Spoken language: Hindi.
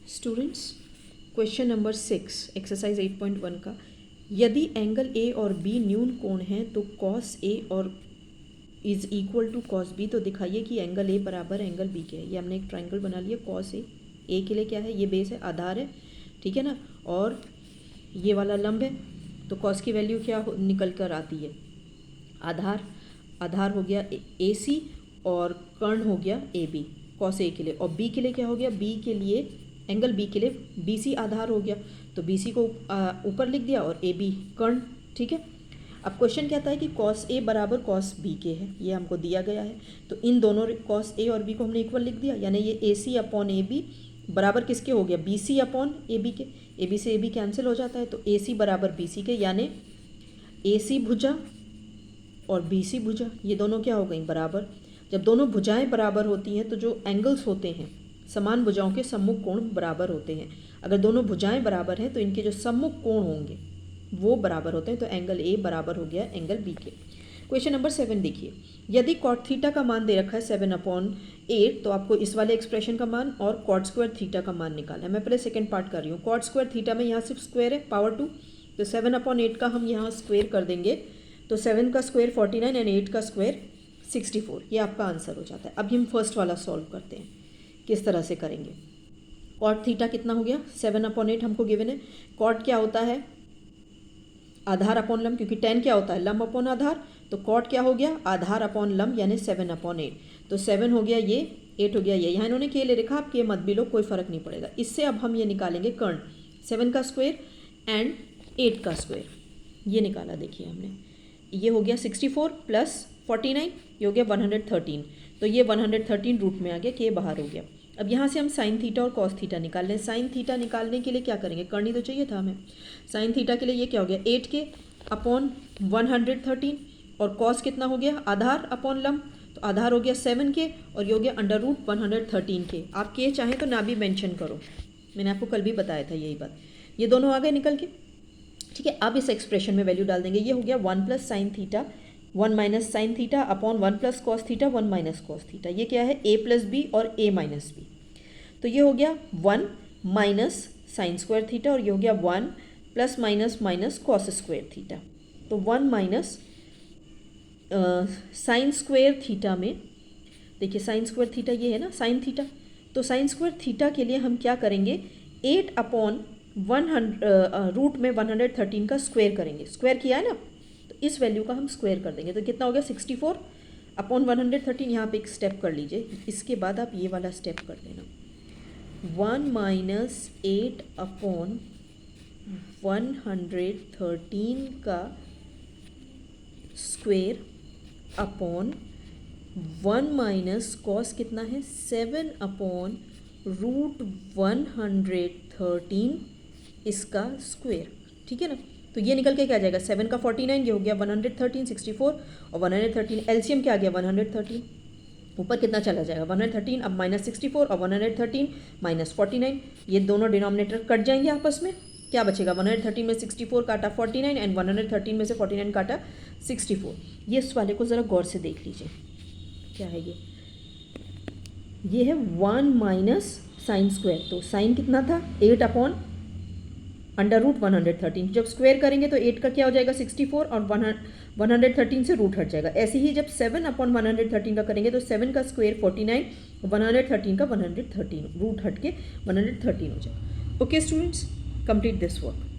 स्टूडेंट्स, क्वेश्चन नंबर 6 एक्सरसाइज 8.1 का, यदि एंगल ए और बी न्यून कोण हैं तो कॉस ए और is equal to cos B, तो दिखाइए कि एंगल ए बराबर एंगल बी के है। ये हमने एक ट्राइंगल बना लिया कॉस ए के लिए क्या है, ये बेस है, आधार है, ठीक है ना, और ये वाला लंब है, तो कॉस की वैल्यू क्या निकल कर आती है, आधार हो गया ए सी और कर्ण हो गया ए बी कॉस ए के लिए, और बी के लिए क्या हो गया, बी के लिए एंगल बी के लिए बी सी आधार हो गया, तो बी सी को ऊपर लिख दिया और ए बी कर्ण, ठीक है। अब क्वेश्चन कहता है कि कॉस ए बराबर कॉस बी के है, ये हमको दिया गया है, तो इन दोनों कॉस ए और बी को हमने इक्वल लिख दिया, यानी ये ए सी अपॉन ए बी बराबर किसके हो गया, B C upon A B के, ए बी से ए बी कैंसिल हो जाता है, तो ए सी बराबर बी सी के, यानी ए सी भुजा और बी सी भुजा ये दोनों क्या हो गई बराबर। जब दोनों भुजाएं बराबर होती हैं तो जो एंगल्स होते हैं समान भुजाओं के सम्मुख कोण बराबर होते हैं। अगर दोनों भुजाएं बराबर हैं तो इनके जो सम्मुख कोण होंगे वो बराबर होते हैं, तो एंगल ए बराबर हो गया एंगल बी के। क्वेश्चन नंबर 7 देखिए, यदि कॉट थीटा का मान दे रखा है 7/8, तो आपको इस वाले एक्सप्रेशन का मान और कॉट स्क्वायर थीटा का मान निकालना है। मैं पहले सेकंड पार्ट कर रही हूँ। कॉट स्क्वायर थीटा में यहाँ सिर्फ स्क्वायर है, पावर 2, तो 7/8 का हम यहाँ स्क्वायर कर देंगे, तो 7 का स्क्वायर 49 एंड 8 का स्क्वायर 64, ये आपका आंसर हो जाता है। अभी हम फर्स्ट वाला सॉल्व करते हैं, किस तरह से करेंगे। कॉट थीटा कितना हो गया, 7/8 हमको गिवन है। कॉट क्या होता है, आधार अपॉन लंब, क्योंकि tan क्या होता है, लंब अपॉन आधार, तो कॉट क्या हो गया, आधार अपॉन लंब, यानी 7/8, तो 7 हो गया ये, 8 हो गया ये, यहाँ इन्होंने के ले रखा, आप के मत भी लो, कोई फर्क नहीं पड़ेगा। इससे अब हम ये निकालेंगे कर्ण, 7 का स्क्वायर एंड 8 का स्क्वायर, ये निकाला देखिए हमने, ये हो गया 64 प्लस 49, ये हो गया 113, तो ये 113 रूट में आ गया, के बाहर हो गया। अब यहाँ से हम साइन थीटा और कॉस थीटा निकाल लें। साइन थीटा निकालने के लिए क्या करेंगे, करनी तो चाहिए था हमें। साइन थीटा के लिए ये क्या हो गया, 8 के अपॉन 113, और कॉस कितना हो गया, आधार अपॉन लंब, तो आधार हो गया 7 के, और ये हो गया अंडर रूट 113 के। आप के चाहें तो ना भी मेंशन करो, मैंने आपको कल भी बताया था यही बात। ये दोनों आ गए निकल के, ठीक है। अब इस एक्सप्रेशन में वैल्यू डाल देंगे, ये हो गया 1 plus sine theta 1 minus sine theta upon 1 plus cos theta 1 minus cos theta, ये क्या है, a प्लस बी और a माइनस बी, तो ये हो गया 1 माइनस साइन स्क्वायर थीटा, और ये हो गया 1 plus minus minus cos square theta, तो 1 माइनस साइन स्क्वायर थीटा में, देखिए साइन स्क्वायर थीटा ये है ना साइन थीटा, तो साइन स्क्वायर थीटा के लिए हम क्या करेंगे, 8 अपॉन 100 रूट में 113 का स्क्वायर करेंगे, स्क्वायर किया है ना, तो इस वैल्यू का हम स्क्वायर कर देंगे, तो कितना हो गया 64 अपॉन 113। यहाँ पे एक स्टेप कर लीजिए, इसके बाद आप ये वाला स्टेप कर देना, 1 माइनस 8 अपॉन 113 का स्क्वायर अपॉन 1 माइनस कॉस कितना है 7 अपॉन रूट 113 इसका स्क्वायर, ठीक है ना। तो ये निकल के क्या आ जाएगा, 7 का 49, ये हो गया 113, 64 और 113, एलसीएम क्या आ गया 113, ऊपर कितना चला जाएगा 113, अब माइनस 64 और 113 माइनस 49, ये दोनों डिनोमिनेटर कट जाएंगे आपस में, क्या बचेगा 113 में 64 काटा 49 एंड 113 में से 49 काटा 64। ये इस वाले को ज़रा गौर से देख लीजिए, क्या है ये है 1 माइनस साइन स्क्वायर, तो साइन कितना था 8 अपॉन अंडर रूट 113, जब स्क्वायर करेंगे तो 8 का क्या हो जाएगा 64 और 113 से रूट हट जाएगा। ऐसे ही जब 7 अपॉन 113 का करेंगे तो 7 का स्क्वायर 49, 113 का 113 रूट हट के 113 हो जाएगा। Okay students, complete this work.